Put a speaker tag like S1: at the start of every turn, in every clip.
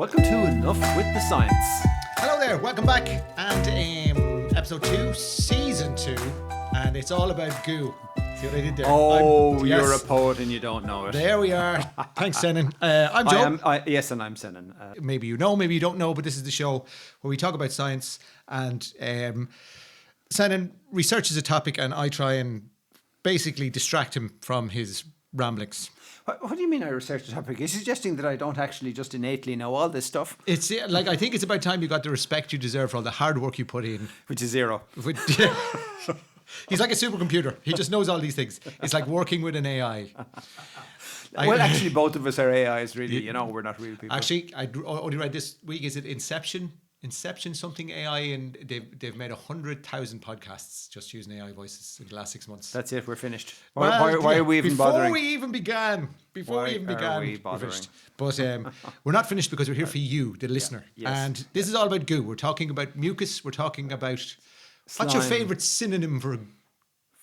S1: Welcome to Enough with the Science.
S2: Hello there, welcome back. And episode 2, season 2, and it's all about goo. See what I did there?
S1: You're a poet and you don't know it.
S2: There we are. Thanks, Senan. I'm Joe.
S1: Yes, and I'm Senan.
S2: Maybe you know, maybe you don't know, but this is the show where we talk about science. And Senan researches a topic, and I try and basically distract him from his ramblings.
S1: What do you mean I researched the topic? Are you suggesting that I don't actually just innately know all this stuff?
S2: It's like, I think it's about time you got the respect you deserve for all the hard work you put in.
S1: Which is zero.
S2: He's like a supercomputer. He just knows all these things. It's like working with an AI.
S1: Well, actually, both of us are AIs, really. You know, we're not real people.
S2: Actually, I only read this week, is it Inception something AI, and they've made 100,000 podcasts just using AI voices in the last 6 months.
S1: That's it. We're finished. Why are we even bothering?
S2: Before we even began,
S1: we're
S2: finished. But we're not finished because we're here for you, the listener.
S1: Yes.
S2: And this is all about goo. We're talking about mucus. We're talking about slime. What's your favourite synonym for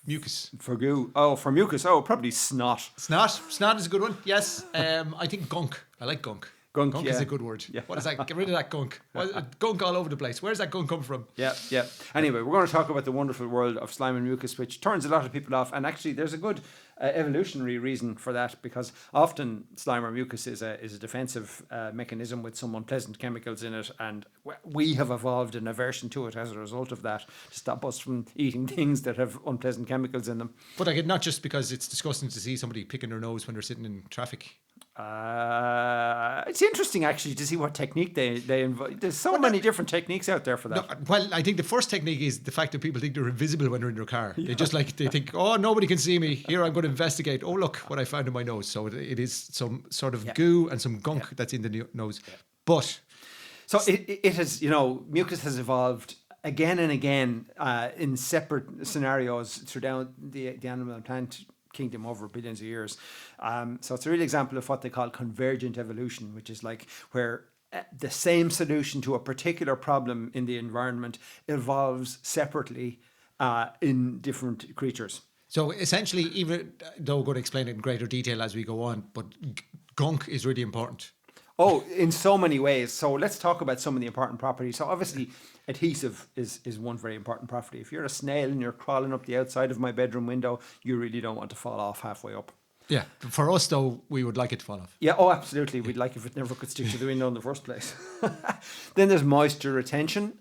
S2: mucus?
S1: For goo? Oh, for mucus? Oh, probably snot.
S2: Snot is a good one. Yes. I think gunk. I like gunk. Gunk is a good word.
S1: Yeah.
S2: What is that? Get rid of that gunk. Gunk all over the place. Where's that gunk come from?
S1: Yeah. Anyway, we're going to talk about the wonderful world of slime and mucus, which turns a lot of people off. And actually, there's a good evolutionary reason for that, because often slime or mucus is a defensive mechanism with some unpleasant chemicals in it, and we have evolved an aversion to it as a result of that, to stop us from eating things that have unpleasant chemicals in them.
S2: But not just because it's disgusting to see somebody picking their nose when they're sitting in traffic.
S1: It's interesting actually to see what technique they invite. There's many different techniques out there for that.
S2: No, well, I think the first technique is the fact that people think they're invisible when they're in their car. Yeah. They think, oh, nobody can see me. Here, I'm going to investigate. Oh, look what I found in my nose. So it is some sort of goo and some gunk that's in the nose. Yeah. But
S1: so it has, mucus has evolved again and again in separate scenarios throughout the animal and plant kingdom over billions of years. So it's a real example of what they call convergent evolution, which is like where the same solution to a particular problem in the environment evolves separately in different creatures.
S2: So essentially, even though we're going to explain it in greater detail as we go on, but gunk is really important.
S1: Oh, in so many ways. So let's talk about some of the important properties. So obviously, adhesive is one very important property. If you're a snail and you're crawling up the outside of my bedroom window, you really don't want to fall off halfway up.
S2: Yeah, for us though, we would like it to fall off.
S1: Yeah, oh absolutely. We'd like if it never could stick to the window in the first place. Then there's moisture retention.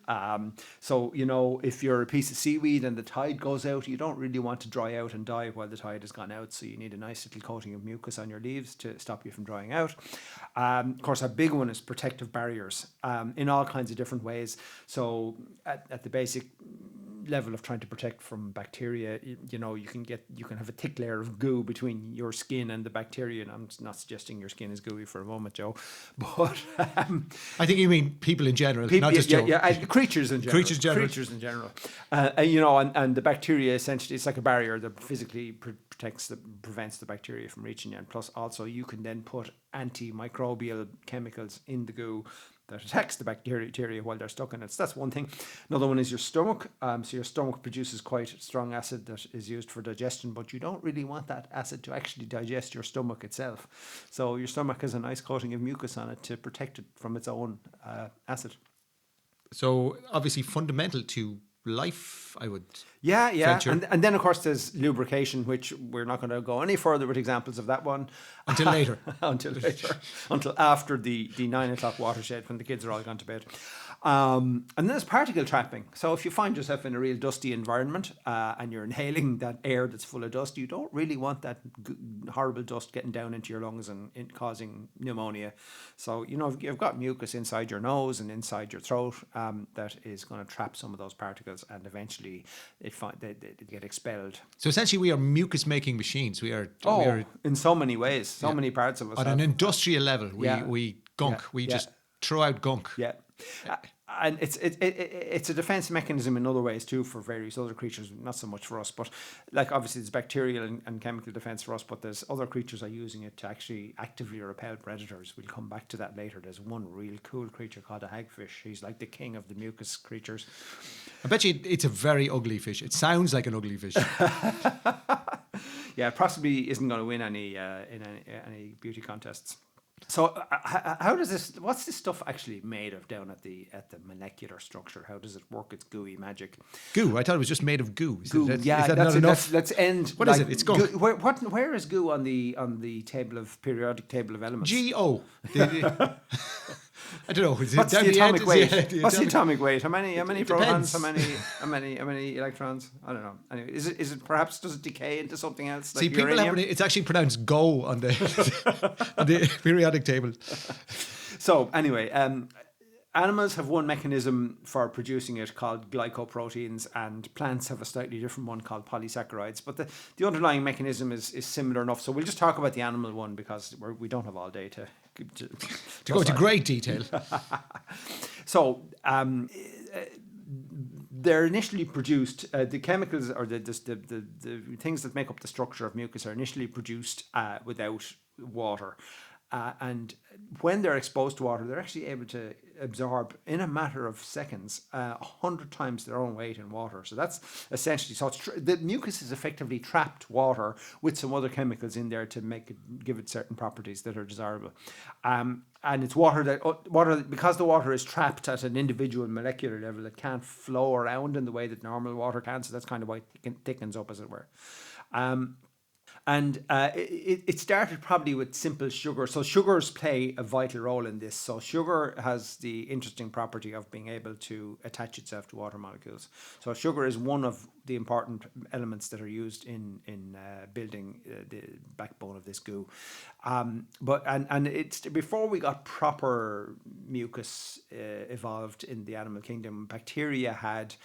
S1: So, if you're a piece of seaweed and the tide goes out, you don't really want to dry out and die while the tide has gone out. So you need a nice little coating of mucus on your leaves to stop you from drying out. Of course, a big one is protective barriers in all kinds of different ways. So at the basic level of trying to protect from bacteria, you can have a thick layer of goo between your skin and the bacteria, and I'm not suggesting your skin is gooey for a moment, Joe, but
S2: I think you mean people in general, not just Joe.
S1: Creatures in general. And the bacteria, essentially, it's like a barrier that physically prevents the bacteria from reaching you, and plus also you can then put antimicrobial chemicals in the goo that attacks the bacteria while they're stuck in it. So that's one thing. Another one is your stomach. So your stomach produces quite strong acid that is used for digestion, but you don't really want that acid to actually digest your stomach itself. So your stomach has a nice coating of mucus on it to protect it from its own acid.
S2: So obviously fundamental to life, I would
S1: venture. And then of course there's lubrication, which we're not going to go any further with examples of that one
S2: until later
S1: until after the 9 o'clock watershed when the kids are all gone to bed. And then there's particle trapping. So if you find yourself in a real dusty environment and you're inhaling that air that's full of dust, you don't really want that horrible dust getting down into your lungs and causing pneumonia. So, you've got mucus inside your nose and inside your throat that is going to trap some of those particles, and eventually they get expelled.
S2: So essentially we are mucus making machines. We are
S1: in so many ways, many parts of us.
S2: On an industrial level, we gunk. We just throw out gunk.
S1: Yeah. And it's a defense mechanism in other ways too for various other creatures, not so much for us, but like obviously there's bacterial and chemical defense for us, but there's other creatures are using it to actually actively repel predators. We'll come back to that later. There's one real cool creature called a hagfish. He's like the king of the mucus creatures.
S2: I bet you it's a very ugly fish. It sounds like an ugly fish.
S1: Yeah, possibly isn't going to win any beauty contests. So how does this? What's this stuff actually made of down at the molecular structure? How does it work? Its gooey magic.
S2: Goo. I thought it was just made of goo.
S1: Goo.
S2: Is
S1: Yeah,
S2: that
S1: that's
S2: not
S1: it.
S2: enough?
S1: Let's end.
S2: What is it? It's gunk.
S1: Goo, where is goo on the table of periodic table of elements?
S2: Go. I don't know. Is it
S1: What's
S2: down
S1: the
S2: end?
S1: atomic weight?
S2: Yeah,
S1: What's the atomic weight? How many
S2: It
S1: protons?
S2: depends.
S1: How many electrons? I don't know. Anyway, is it perhaps does it decay into something else? Like
S2: See, people
S1: uranium?
S2: it's actually pronounced go on the on the periodic table.
S1: So anyway, animals have one mechanism for producing it called glycoproteins, and plants have a slightly different one called polysaccharides. But the underlying mechanism is similar enough. So we'll just talk about the animal one because we don't have all day to
S2: Go into great detail.
S1: So they're initially produced. The chemicals or the things that make up the structure of mucus are initially produced without water. And when they're exposed to water, they're actually able to absorb in a matter of seconds 100 times their own weight in water. So that's essentially the mucus is effectively trapped water with some other chemicals in there to give it certain properties that are desirable. And it's water because the water is trapped at an individual molecular level. It can't flow around in the way that normal water can. So that's kind of why it thickens up, as it were. And it started probably with simple sugar. So sugars play a vital role in this. So sugar has the interesting property of being able to attach itself to water molecules. So sugar is one of the important elements that are used in building the backbone of this goo. But it's before we got proper mucus evolved in the animal kingdom, bacteria had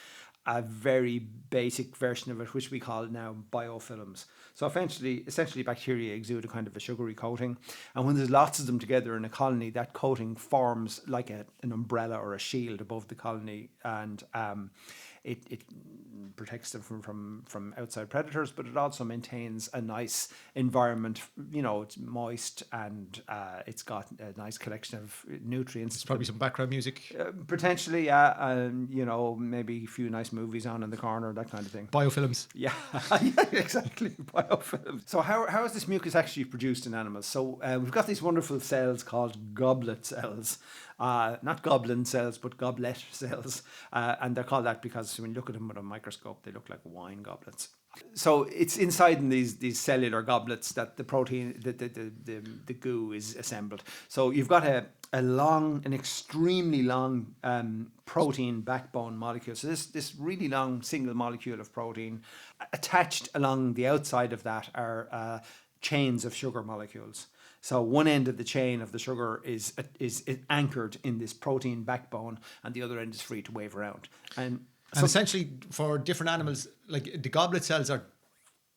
S1: a very basic version of it, which we call now biofilms. So essentially bacteria exude a kind of a sugary coating. And when there's lots of them together in a colony, that coating forms like an umbrella or a shield above the colony. And it protects them from outside predators, but it also maintains a nice environment. You know, it's moist and it's got a nice collection of nutrients.
S2: It's probably some background music.
S1: Potentially, yeah. You know, maybe a few nice movies on in the corner, that kind of thing.
S2: Biofilms.
S1: Yeah, yeah, exactly. Biofilm. So how is this mucus actually produced in animals? So we've got these wonderful cells called goblet cells. Not goblin cells, but goblet cells. And they're called that because when you look at them with a microscope, they look like wine goblets. So it's inside in these cellular goblets that the protein, the goo is assembled. So you've got an extremely long protein backbone molecule. So this really long single molecule of protein, attached along the outside of that are chains of sugar molecules. So one end of the chain of the sugar is anchored in this protein backbone, and the other end is free to wave around. And
S2: essentially, for different animals, like the goblet cells are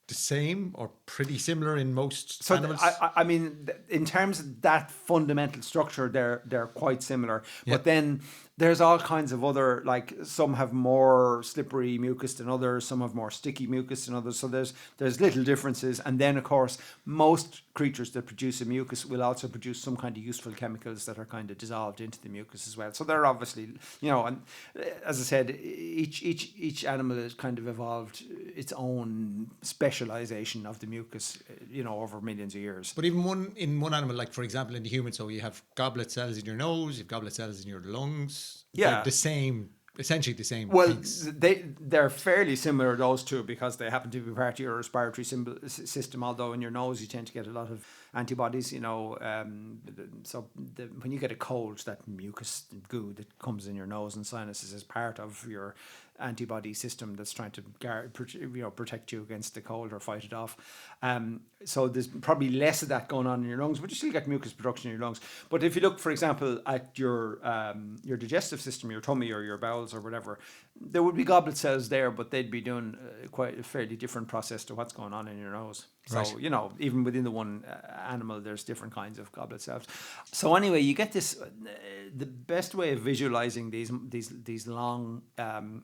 S2: the same or pretty similar in most animals.
S1: I mean, in terms of that fundamental structure, they're quite similar.
S2: Yep.
S1: But then there's all kinds of other, like some have more slippery mucus than others, some have more sticky mucus than others. So there's little differences. And then, of course, most creatures that produce a mucus will also produce some kind of useful chemicals that are kind of dissolved into the mucus as well. So they're obviously, you know, and as I said, each animal has kind of evolved its own specialization of the mucus, you know, over millions of years.
S2: But even in one animal, like for example in the human, so you have goblet cells in your nose, you have goblet cells in your lungs.
S1: Yeah.
S2: They're the same, essentially the same
S1: Well,
S2: things.
S1: they're fairly similar, those two, because they happen to be part of your respiratory system, although in your nose you tend to get a lot of antibodies, you know. When you get a cold, that mucus goo that comes in your nose and sinuses is part of your antibody system that's trying to protect you against the cold or fight it off. So there's probably less of that going on in your lungs, but you still get mucus production in your lungs. But if you look, for example, at your digestive system, your tummy or your bowels or whatever, there would be goblet cells there, but they'd be doing quite a fairly different process to what's going on in your nose. So,
S2: Right.
S1: you know, even within the one animal, there's different kinds of goblet cells. So anyway, you get this, the best way of visualizing these long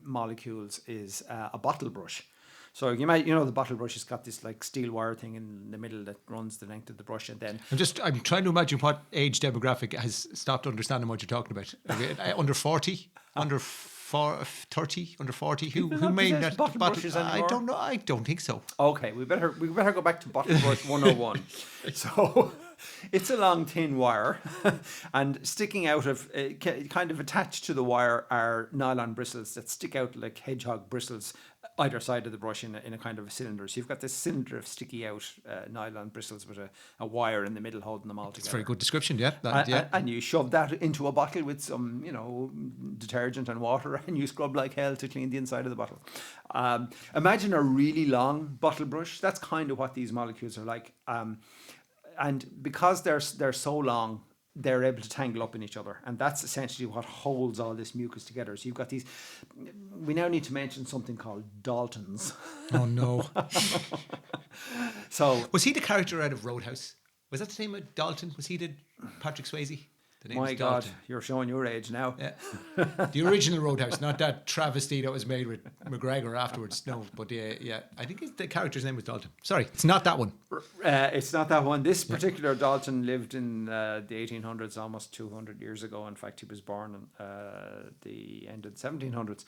S1: molecules is a bottle brush. So the bottle brush has got this like steel wire thing in the middle that runs the length of the brush, and then
S2: I'm trying to imagine what age demographic has stopped understanding what you're talking about. Under 40, under 30, under 40. Who made that
S1: bottle brushes anymore?
S2: I don't know. I don't think so.
S1: Okay, we better go back to bottle brush 101. So It's a long, thin wire, and sticking out of, kind of attached to the wire are nylon bristles that stick out like hedgehog bristles either side of the brush in a kind of a cylinder. So you've got this cylinder of sticky out nylon bristles with a wire in the middle holding them all together.
S2: It's a very good description, yeah.
S1: And you shove that into a bottle with some, detergent and water, and you scrub like hell to clean the inside of the bottle. Imagine a really long bottle brush. That's kind of what these molecules are like. And because they're so long, they're able to tangle up in each other, and that's essentially what holds all this mucus together. So you've got these. We now need to mention something called Daltons.
S2: Oh no!
S1: So
S2: was he the character out of Roadhouse? Was that the name of Dalton? Was he the Patrick Swayze? The name
S1: my
S2: was
S1: God,
S2: Dalton.
S1: you're showing your age now.
S2: Yeah. The original Roadhouse, not that travesty that was made with McGregor afterwards. No, but yeah, I think the character's name was Dalton. Sorry, it's not that one.
S1: It's not that one. This particular Dalton lived in the 1800s, almost 200 years ago. In fact, he was born in the end of the 1700s.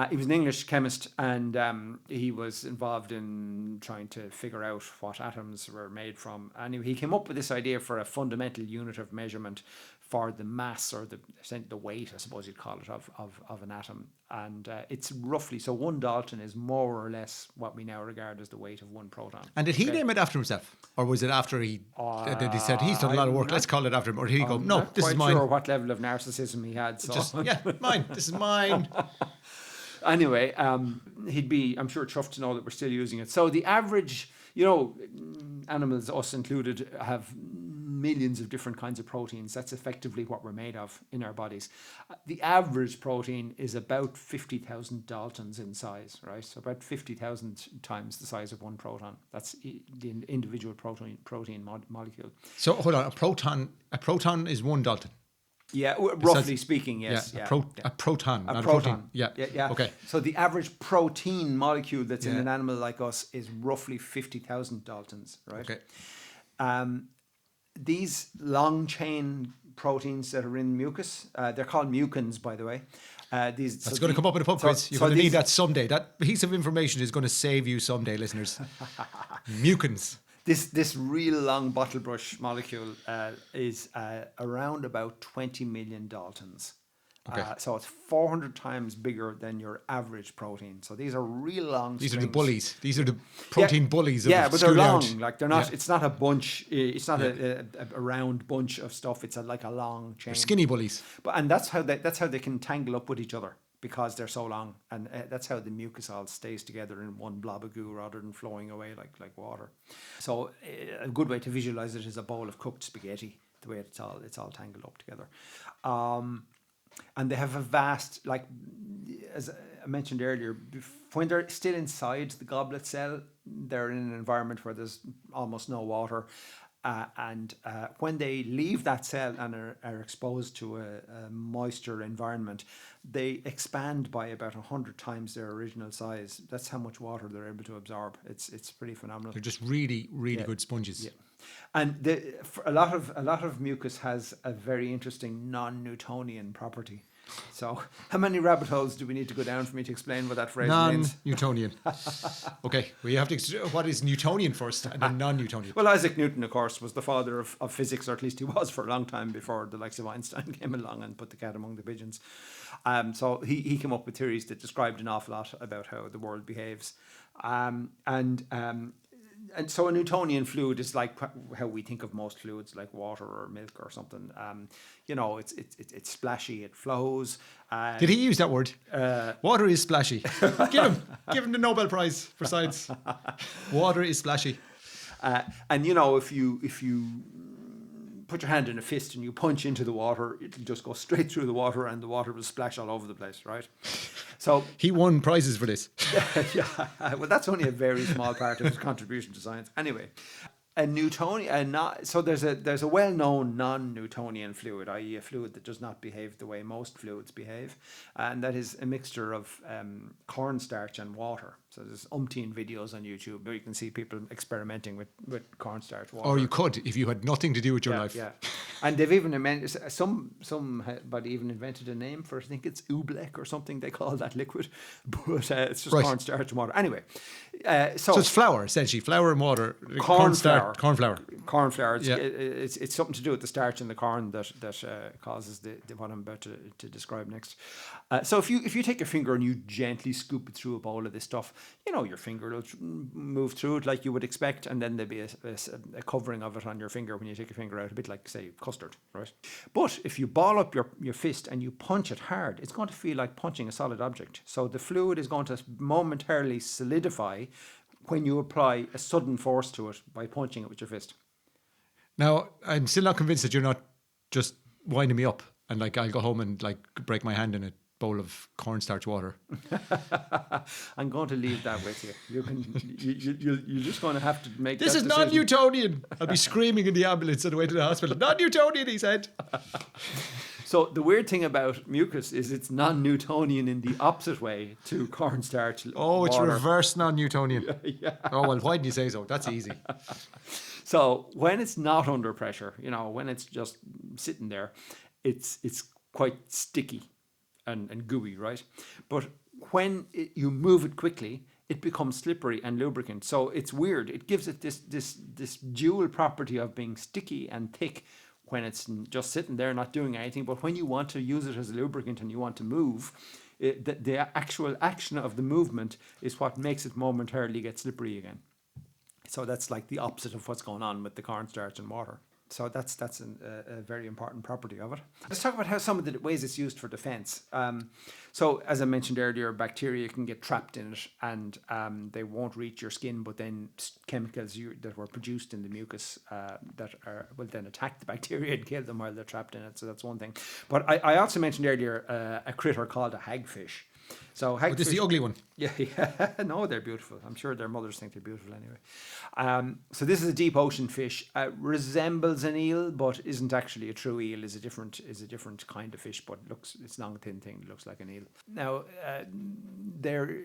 S1: He was an English chemist, and he was involved in trying to figure out what atoms were made from. And he came up with this idea for a fundamental unit of measurement for the mass, or the weight, I suppose you'd call it, of an atom. And it's roughly, so one Dalton is more or less what we now regard as the weight of one proton.
S2: And did he name it after himself? Or was it after he said, he's done a lot of work, let's call it after him? Or did he go, no, this is mine?
S1: I'm not quite sure what level of narcissism he had. So.
S2: Mine, this is mine.
S1: Anyway, he'd be, I'm sure, chuffed to know that we're still using it. So the average, animals, us included, have millions of different kinds of proteins. That's effectively what we're made of in our bodies. The average protein is about 50,000 Daltons in size, right? So about 50,000 times the size of one proton. That's the individual protein molecule.
S2: So hold on, a proton is one Dalton.
S1: Yeah, roughly speaking, yes.
S2: A proton.
S1: A proton.
S2: Yeah. Okay.
S1: So the average protein molecule that's in an animal like us is roughly 50,000 Daltons, right?
S2: Okay.
S1: These long chain proteins that are in mucus, they're called mucins, by the way.
S2: That's going to come up in a pub quiz. You're going to need that someday. That piece of information is going to save you someday, listeners. Mucins.
S1: This real long bottle brush molecule is around about 20 million Daltons.
S2: Okay.
S1: So it's 400 times bigger than your average protein. So these are real long
S2: These
S1: strings.
S2: are the bullies. These are the protein bullies of
S1: the but they're
S2: schoolyard.
S1: long. Like they're not. Yeah. It's not a bunch. It's not a round bunch of stuff. It's like a long chain.
S2: They're skinny bullies.
S1: And that's how they can tangle up with each other, because they're so long, and that's how the mucus all stays together in one blob of goo rather than flowing away like water. So a good way to visualize it is a bowl of cooked spaghetti. The way it's all tangled up together. And they have a vast, like, as I mentioned earlier, when they're still inside the goblet cell, they're in an environment where there's almost no water. And when they leave that cell and are exposed to a moisture environment, they expand by about 100 times their original size. That's how much water they're able to absorb. It's pretty phenomenal.
S2: They're just really, really good sponges.
S1: Yeah. And a lot of mucus has a very interesting non-Newtonian property. So how many rabbit holes do we need to go down for me to explain what that phrase means?
S2: Non-Newtonian. Okay, we have to. What is Newtonian first, and then non-Newtonian?
S1: Well, Isaac Newton, of course, was the father of physics, or at least he was for a long time before the likes of Einstein came along and put the cat among the pigeons. So he came up with theories that described an awful lot about how the world behaves, and so a Newtonian fluid is like how we think of most fluids, like water or milk or something. It's splashy, it flows.
S2: Did he use that word? Water is splashy. Give him the Nobel Prize for science. Water is splashy.
S1: And if you put your hand in a fist and you punch into the water, it'll just go straight through the water, and the water will splash all over the place, right? So
S2: he won prizes for this.
S1: Yeah, well, that's only a very small part of his contribution to science. Anyway, a Newtonian, so there's a well-known non-Newtonian fluid, i.e. a fluid that does not behave the way most fluids behave, and that is a mixture of cornstarch and water. So there's umpteen videos on YouTube where you can see people experimenting with cornstarch water.
S2: Or you could, if you had nothing to do with your life.
S1: Yeah, and they've even invented, somebody even invented a name for, I think it's oobleck or something they call that liquid, but it's just cornstarch and water. Anyway, so
S2: it's flour, essentially, flour and water.
S1: Cornstarch
S2: Corn flour.
S1: Corn flour.
S2: Yeah.
S1: It's something to do with the starch in the corn that causes what I'm about to describe next. So if you take your finger and you gently scoop it through a bowl of this stuff, your finger will move through it like you would expect, and then there'll be a covering of it on your finger when you take your finger out, a bit like, say, custard, right? But if you ball up your fist and you punch it hard, it's going to feel like punching a solid object. So the fluid is going to momentarily solidify when you apply a sudden force to it by punching it with your fist.
S2: Now, I'm still not convinced that you're not just winding me up and like I'll go home and like break my hand in a bowl of cornstarch water.
S1: I'm going to leave that with you. You're just going to have to make
S2: this
S1: that
S2: is
S1: decision.
S2: non-Newtonian. I'll be screaming in the ambulance on the way to the hospital. Non-Newtonian, he said.
S1: So the weird thing about mucus is it's non-Newtonian in the opposite way to cornstarch.
S2: Oh, it's
S1: water.
S2: reverse non-Newtonian.
S1: Yeah.
S2: Oh, well, why didn't you say so? That's easy.
S1: So when it's not under pressure, when it's just sitting there, it's quite sticky and gooey, right? But when you move it quickly, it becomes slippery and lubricant. So it's weird. It gives it this dual property of being sticky and thick when it's just sitting there not doing anything. But when you want to use it as a lubricant and you want to move, the actual action of the movement is what makes it momentarily get slippery again. So that's like the opposite of what's going on with the cornstarch and water. So that's a very important property of it. Let's talk about how some of the ways it's used for defense. So as I mentioned earlier, bacteria can get trapped in it and they won't reach your skin, but then chemicals that were produced in the mucus will then attack the bacteria and kill them while they're trapped in it. So that's one thing. But I also mentioned earlier a critter called a hagfish. So hagfish,
S2: This is the ugly one.
S1: Yeah. No, they're beautiful. I'm sure their mothers think they're beautiful anyway. So this is a deep ocean fish. Resembles an eel, but isn't actually a true eel. Is a different kind of fish, but it's long, thin thing. It looks like an eel. Now,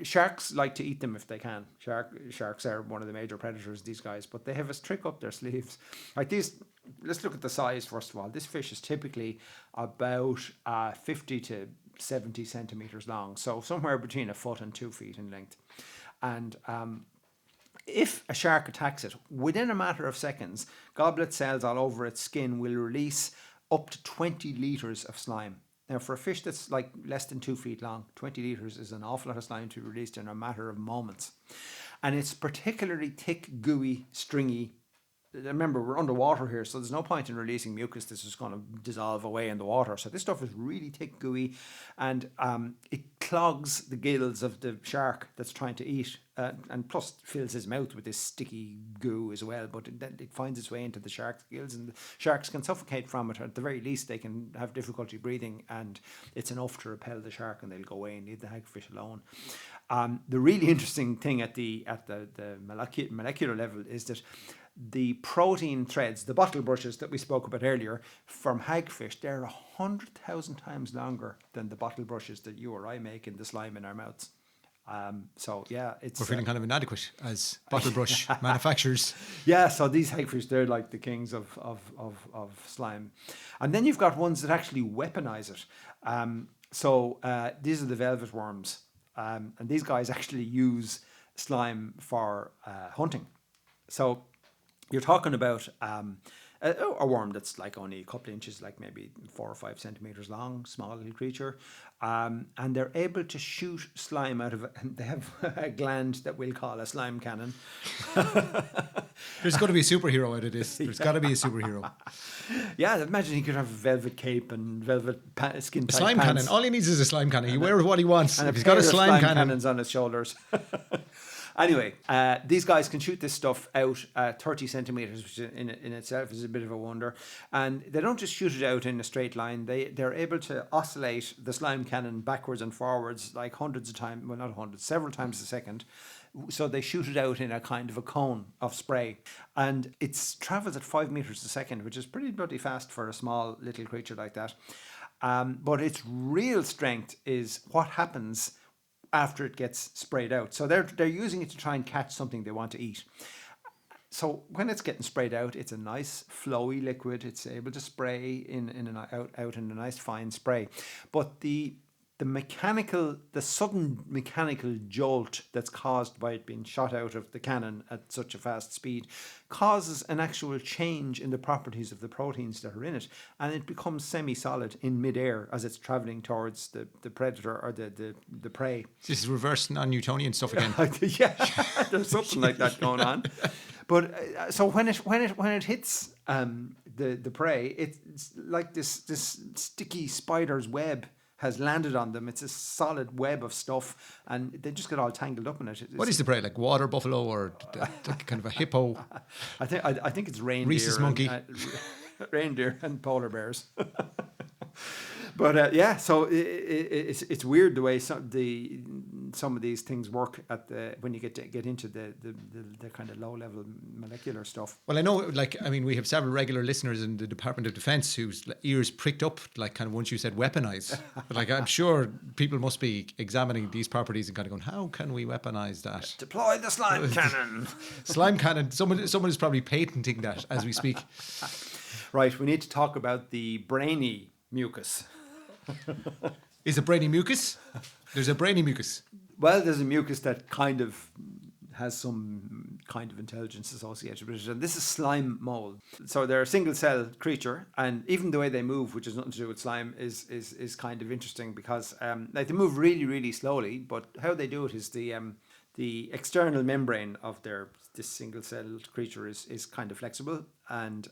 S1: sharks like to eat them if they can. Sharks are one of the major predators. These guys, but they have a trick up their sleeves. Like these. Let's look at the size first of all. This fish is typically about 50 to 70 centimeters long, so somewhere between a foot and 2 feet in length. And if a shark attacks it, within a matter of seconds, goblet cells all over its skin will release up to 20 litres of slime. Now, for a fish that's like less than 2 feet long, 20 litres is an awful lot of slime to be released in a matter of moments. And it's particularly thick, gooey, stringy. Remember, we're underwater here, so there's no point in releasing mucus. This is going to dissolve away in the water. So this stuff is really thick, gooey, and it clogs the gills of the shark that's trying to eat, and plus fills his mouth with this sticky goo as well. But it finds its way into the shark's gills, and the sharks can suffocate from it. At the very least, they can have difficulty breathing, and it's enough to repel the shark, and they'll go away and leave the hagfish alone. The really interesting thing at the molecular level is that the protein threads, the bottle brushes that we spoke about earlier, from hagfish, they're 100,000 times longer than the bottle brushes that you or I make in the slime in our mouths. So yeah, we're
S2: feeling kind of inadequate as bottle brush manufacturers.
S1: Yeah, so these hagfish, they're like the kings of slime. And then you've got ones that actually weaponize it. So these are the velvet worms. And these guys actually use slime for hunting. So you're talking about a worm that's like only a couple of inches, like maybe 4 or 5 centimeters long, small little creature. And they're able to shoot slime out of it. They have a gland that we'll call a slime cannon.
S2: There's got to be a superhero out of this. There's got to be a superhero.
S1: Yeah, imagine he could have a velvet cape and velvet skin tight
S2: slime
S1: pants.
S2: cannon. All he needs is a slime cannon. He wears what he wants.
S1: And
S2: if he's got a slime cannon.
S1: cannons on his shoulders. Anyway, these guys can shoot this stuff out 30 centimeters, which in itself is a bit of a wonder. And they don't just shoot it out in a straight line. They're able to oscillate the slime cannon backwards and forwards like hundreds of times, well, not hundreds, several times a second. So they shoot it out in a kind of a cone of spray. And it travels at 5 meters a second, which is pretty bloody fast for a small little creature like that. But its real strength is what happens after it gets sprayed out. So they're using it to try and catch something they want to eat. So when it's getting sprayed out, it's a nice flowy liquid. It's able to spray out in a nice fine spray. But the the sudden mechanical jolt that's caused by it being shot out of the cannon at such a fast speed causes an actual change in the properties of the proteins that are in it, and it becomes semi-solid in midair as it's traveling towards the predator or the prey.
S2: This is reverse non-Newtonian stuff again.
S1: Yeah, there's something like that going on. But so when it hits the prey, it's like this sticky spider's web has landed on them. It's a solid web of stuff, and they just get all tangled up in it.
S2: What is the prey, like water buffalo or kind of a hippo?
S1: I think it's reindeer.
S2: Rhesus monkey.
S1: Reindeer and polar bears. But yeah, so it's weird the way some of these things work when you get into the kind of low level molecular stuff.
S2: Well, I know, we have several regular listeners in the Department of Defence whose ears pricked up, like, kind of once you said weaponize. But like, I'm sure people must be examining these properties and kind of going, how can we weaponize that?
S1: Deploy the slime cannon.
S2: Slime cannon. Someone is probably patenting that as we speak.
S1: Right, we need to talk about the brainy mucus.
S2: Is it brainy mucus? There's a brainy mucus.
S1: Well, there's a mucus that kind of has some kind of intelligence associated with it, and this is slime mold. So they're a single cell creature, and even the way they move, which has nothing to do with slime, is kind of interesting because they move really, really slowly. But how they do it is the external membrane of this single cell creature is kind of flexible, and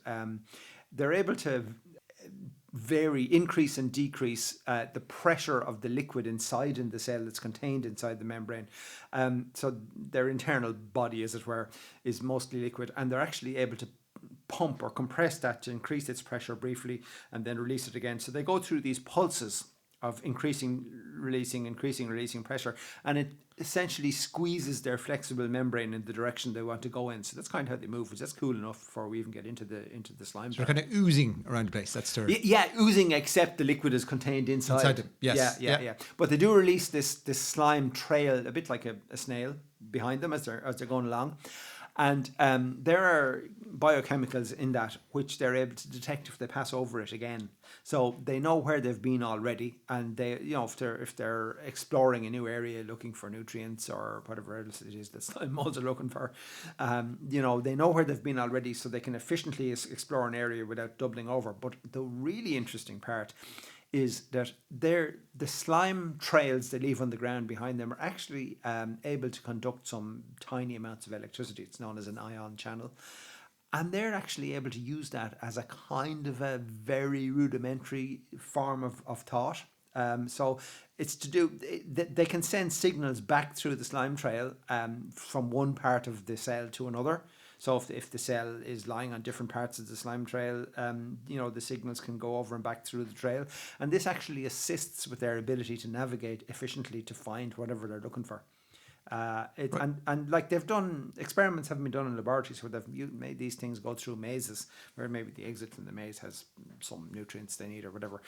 S1: they're able to increase and decrease the pressure of the liquid inside in the cell that's contained inside the membrane. So their internal body, as it were, is mostly liquid, and they're actually able to pump or compress that to increase its pressure briefly and then release it again. So they go through these pulses of increasing, releasing pressure, and it essentially squeezes their flexible membrane in the direction they want to go in. So that's kind of how they move, which that's cool enough before we even get into the slime.
S2: So they're kind of oozing around the place. That's their...
S1: Yeah, oozing, except the liquid is contained inside
S2: them. Yes.
S1: Yeah. But they do release this slime trail, a bit like a snail, behind them as they're going along. And there are biochemicals in that which they're able to detect if they pass over it again. So they know where they've been already, and they, if they're exploring a new area looking for nutrients or whatever else it is that slime molds are looking for, they know where they've been already, so they can efficiently explore an area without doubling over. But the really interesting part is that the slime trails they leave on the ground behind them are actually able to conduct some tiny amounts of electricity. It's known as an ion channel. And they're actually able to use that as a kind of a very rudimentary form of thought. So it's to do, they can send signals back through the slime trail from one part of the cell to another. So if the cell is lying on different parts of the slime trail, the signals can go over and back through the trail. And this actually assists with their ability to navigate efficiently to find whatever they're looking for. And like they've done, experiments have been done in laboratories where they've made these things go through mazes, where maybe the exit from the maze has some nutrients they need or whatever.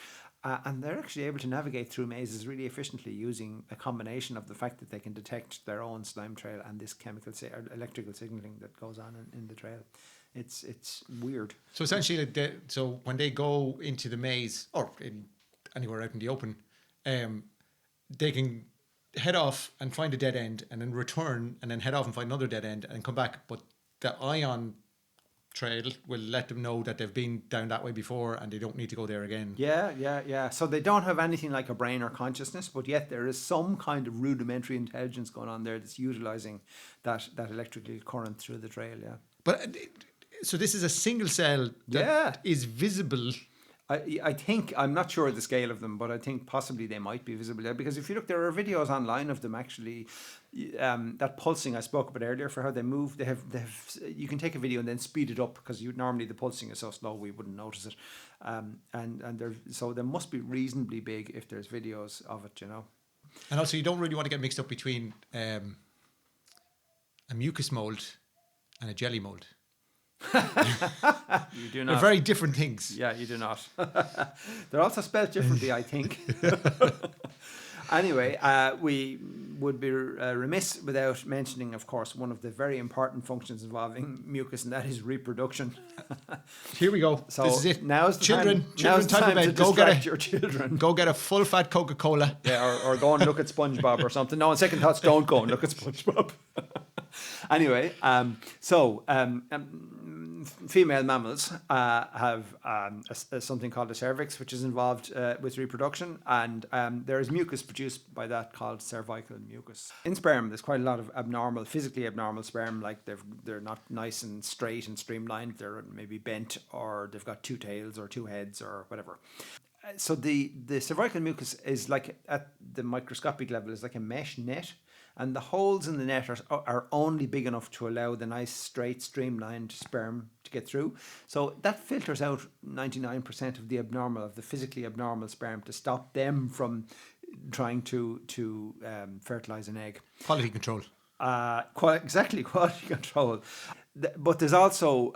S1: And they're actually able to navigate through mazes really efficiently using a combination of the fact that they can detect their own slime trail and this electrical signaling that goes on in the trail. It's weird.
S2: So essentially, so when they go into the maze or anywhere out in the open, they can head off and find a dead end and then return and then head off and find another dead end and come back. But the ion trail will let them know that they've been down that way before and they don't need to go there again.
S1: Yeah. So they don't have anything like a brain or consciousness, but yet there is some kind of rudimentary intelligence going on there that's utilising that electrical current through the trail, yeah.
S2: But so this is a single cell that is visible.
S1: I think, I'm not sure of the scale of them, but I think possibly they might be visible there, because if you look, there are videos online of them actually, that pulsing I spoke about earlier, for how they move. They have you can take a video and then speed it up, because normally the pulsing is so slow we wouldn't notice it, and so they must be reasonably big if there's videos of it,
S2: And also, you don't really want to get mixed up between a mucus mold and a jelly mold.
S1: You do not.
S2: They're very different things.
S1: Yeah, you do not. They're also spelled differently, I think. Anyway, we would be remiss without mentioning, of course, one of the very important functions involving mucus, and that is reproduction.
S2: Here we go.
S1: So
S2: this is it.
S1: Now's the
S2: Children,
S1: time, now's the
S2: time
S1: time
S2: for bed.
S1: to distract your children.
S2: Go get a full fat Coca-Cola.
S1: Yeah, or go and look at SpongeBob or something. No, on second thoughts, don't go and look at SpongeBob. Anyway, female mammals have something called a cervix, which is involved with reproduction, and there is mucus produced by that called cervical mucus. In sperm, there's quite a lot of physically abnormal sperm, like they're not nice and straight and streamlined. They're maybe bent, or they've got two tails or two heads or whatever. So the cervical mucus is like, at the microscopic level, is like a mesh net, and the holes in the net are only big enough to allow the nice straight streamlined sperm to get through. So that filters out 99% of the physically abnormal sperm, to stop them from trying to fertilize an egg.
S2: Quality control.
S1: Quality control. But there's also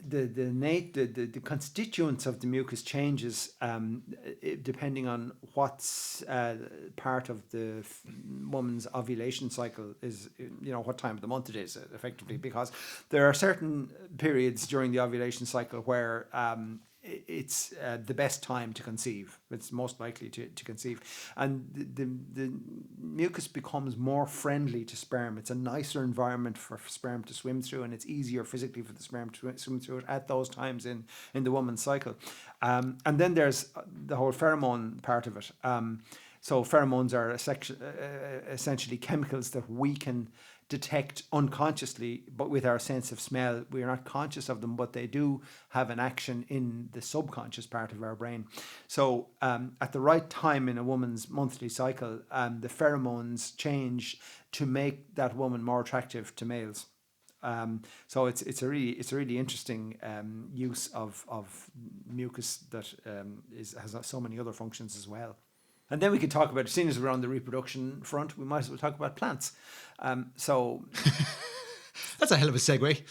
S1: the constituents of the mucus changes depending on what's part of the woman's ovulation cycle is, what time of the month it is, effectively, because there are certain periods during the ovulation cycle where it's the best time to conceive. It's most likely to conceive, and the mucus becomes more friendly to sperm. It's a nicer environment for sperm to swim through, and it's easier physically for the sperm to swim through it at those times in the woman's cycle. And then there's the whole pheromone part of it. So pheromones are essentially chemicals that we can detect unconsciously, but with our sense of smell. We are not conscious of them, but they do have an action in the subconscious part of our brain. So at the right time in a woman's monthly cycle, the pheromones change to make that woman more attractive to males. So it's a really interesting use of mucus that has so many other functions as well. And then we could talk about, seeing as we're on the reproduction front, we might as well talk about plants. So
S2: that's a hell of a segue.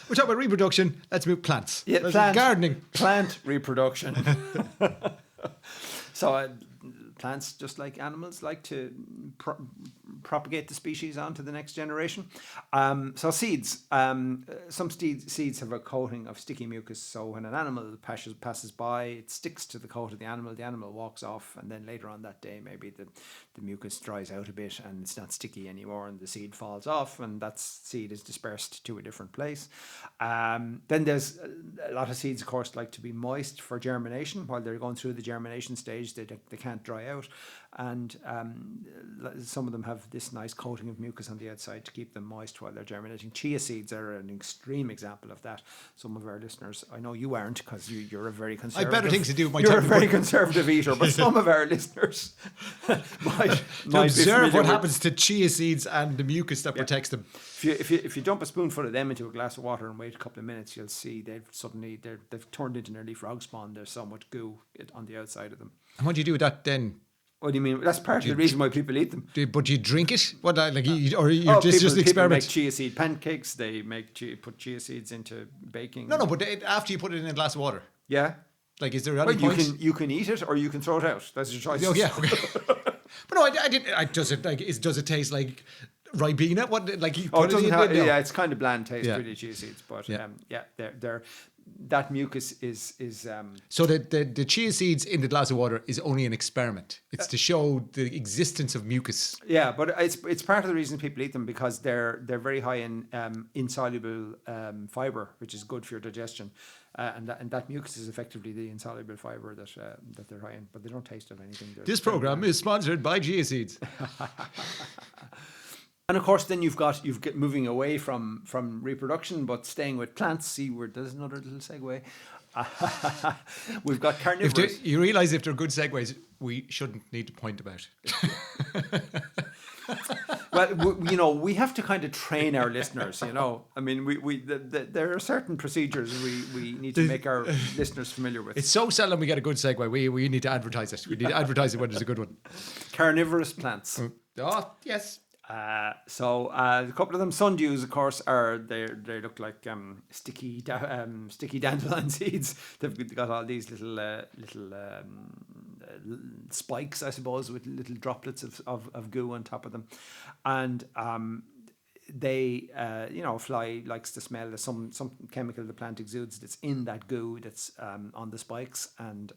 S2: We're talking about reproduction. Let's move plants.
S1: Yeah,
S2: gardening.
S1: Plant reproduction. So plants, just like animals, like to propagate the species on to the next generation. So seeds. Some seeds have a coating of sticky mucus. So when an animal passes by, it sticks to the coat of the animal walks off, and then later on that day, maybe the mucus dries out a bit and it's not sticky anymore, and the seed falls off, and that seed is dispersed to a different place. Then there's a lot of seeds, of course, like to be moist for germination. While they're going through the germination stage, they can't dry out, and some of them have this nice coating of mucus on the outside to keep them moist while they're germinating. Chia seeds are an extreme example of that. Some of our listeners, I know you aren't, because you're a very conservative.
S2: I've better things to do with my time.
S1: You're a very conservative eater, but some of our listeners might
S2: observe what happens to chia seeds and the mucus that protects them.
S1: If you dump a spoonful of them into a glass of water and wait a couple of minutes, you'll see they've turned into nearly frog spawn. There's so much goo on the outside of them.
S2: And what do you do with that then?
S1: What do you mean? That's part of the reason why people eat them.
S2: But you drink it? What, just
S1: People
S2: experiment?
S1: make chia seed pancakes. They put chia seeds into baking.
S2: No, but after you put it in a glass of water.
S1: Yeah.
S2: Like, is there any point?
S1: You can eat it or you can throw it out. That's your choice.
S2: Oh yeah. Okay. But no, I didn't. Does it taste like Ribena? What, like, you put it in?
S1: Yeah, it's kind of bland taste, really, chia seeds. But they're that mucus is
S2: So the chia seeds in the glass of water is only an experiment. It's to show the existence of mucus.
S1: Yeah, but it's part of the reason people eat them, because they're very high in insoluble fiber, which is good for your digestion, and that mucus is effectively the insoluble fiber that they're high in, but they don't taste of anything. This
S2: program is sponsored by chia seeds.
S1: And of course, then you've got moving away from reproduction, but staying with plants. See, there's another little segue. We've got carnivorous.
S2: You realise if they're good segues, we shouldn't need to point them out.
S1: Well, we have to kind of train our listeners. I mean, there are certain procedures we need to make our listeners familiar with.
S2: It's so seldom we get a good segue. We need to advertise it. We need to advertise it when there's a good one.
S1: Carnivorous plants.
S2: Oh yes.
S1: So a couple of them, sundews, of course, they look like sticky dandelion seeds. They've got all these little spikes, I suppose, with little droplets of goo on top of them. And they, fly likes to smell. There's some chemical the plant exudes that's in that goo that's on the spikes, and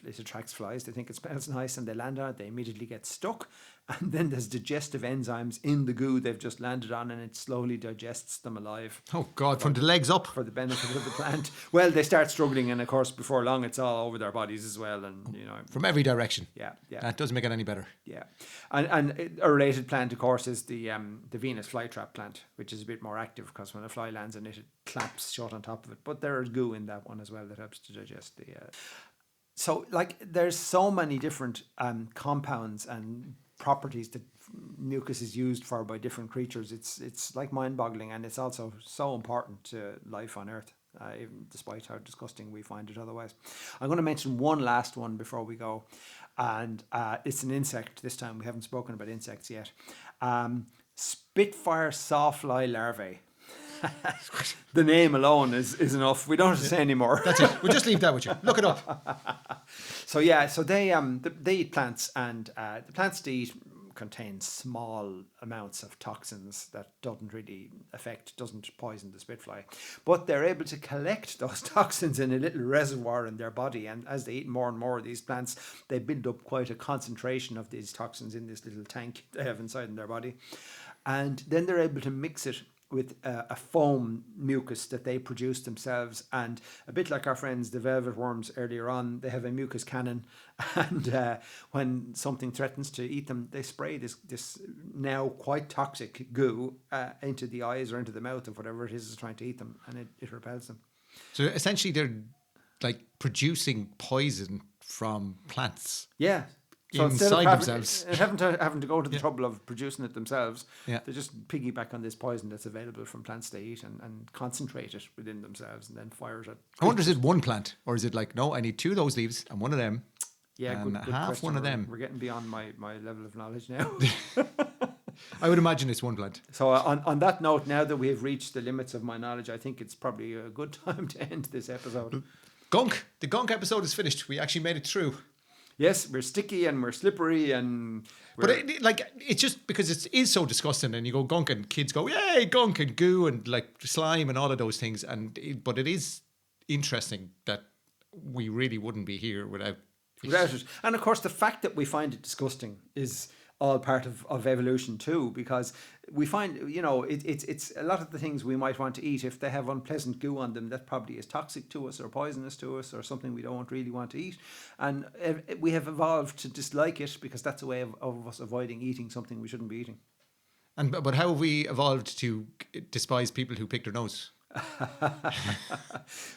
S1: it attracts flies. They think it smells nice, and they land on it. They immediately get stuck, and then there's digestive enzymes in the goo they've just landed on, and it slowly digests them alive.
S2: Oh God, from the legs up.
S1: For the benefit of the plant. Well, they start struggling, and of course, before long, it's all over their bodies as well, and
S2: from every direction.
S1: Yeah.
S2: That doesn't make it any better.
S1: Yeah, and a related plant, of course, is the Venus flytrap plant, which is a bit more active because when a fly lands in it, it clamps shut on top of it. But there is goo in that one as well that helps to digest the. So, there's so many different compounds and properties that mucus is used for by different creatures. It's like mind-boggling, and it's also so important to life on Earth, even despite how disgusting we find it otherwise. I'm going to mention one last one before we go, and it's an insect this time. We haven't spoken about insects yet. Spitfire sawfly larvae. The name alone is enough. We don't have to say any more.
S2: That's it. We'll just leave that with you. Look it up.
S1: So they eat plants, and the plants they eat contain small amounts of toxins that doesn't poison the spitfly, but they're able to collect those toxins in a little reservoir in their body, and as they eat more and more of these plants, they build up quite a concentration of these toxins in this little tank they have inside in their body, and then they're able to mix it with a foam mucus that they produce themselves. And a bit like our friends the velvet worms earlier on, they have a mucus cannon, and when something threatens to eat them, they spray this now quite toxic goo into the eyes or into the mouth of whatever it is trying to eat them, and it repels them.
S2: So essentially they're like producing poison from plants.
S1: Yeah. So
S2: inside themselves.
S1: Having to go to the trouble of producing it themselves,
S2: they
S1: just piggyback on this poison that's available from plants they eat and concentrate it within themselves and then fire it at.
S2: I wonder, is it one plant, or is it like, no, I need 2 of those leaves and 1 of them?
S1: Yeah,
S2: and
S1: good
S2: half
S1: question.
S2: one of them.
S1: We're getting beyond my level of knowledge now.
S2: I would imagine it's one plant.
S1: So on that note, now that we have reached the limits of my knowledge, I think it's probably a good time to end this episode.
S2: Gunk. The gunk episode is finished. We actually made it through.
S1: Yes, we're sticky and we're slippery and...
S2: But it's just because it is so disgusting, and you go gunk and kids go, yay, gunk and goo and like slime and all of those things. But it is interesting that we really wouldn't be here without
S1: it. And of course, the fact that we find it disgusting is all part of evolution too, because we find, it's a lot of the things we might want to eat, if they have unpleasant goo on them, that probably is toxic to us or poisonous to us or something we don't really want to eat. And we have evolved to dislike it because that's a way of us avoiding eating something we shouldn't be eating.
S2: But how have we evolved to despise people who pick their nose?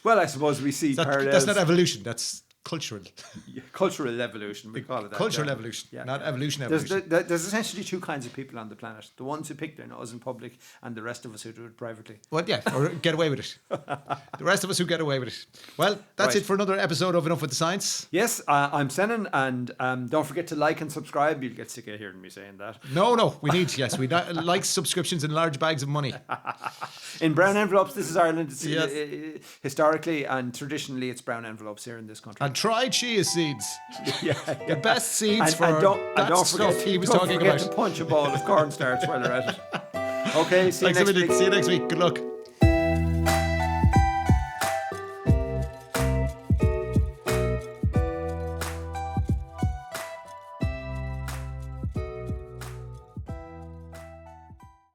S1: Well, I suppose we see parallels.
S2: That's not evolution, that's cultural.
S1: Cultural evolution, we call it that.
S2: Cultural evolution, not evolution.
S1: There's essentially 2 kinds of people on the planet. The ones who pick their nose in public and the rest of us who do it privately.
S2: Well, yeah, or get away with it. The rest of us who get away with it. Well, that's it for another episode of Enough with the Science.
S1: Yes, I'm Senan, and don't forget to like and subscribe. You'll get sick of hearing me saying that.
S2: No, we need, yes, we like subscriptions in large bags of money.
S1: In brown envelopes. This is Ireland. Historically and traditionally, it's brown envelopes here in this country.
S2: And tried chia seeds.
S1: Yeah.
S2: The best seeds
S1: and don't forget,
S2: he was talking about.
S1: To punch a ball of cornstarch while you're at it. Okay, see you next week.
S2: See you next week. Good luck.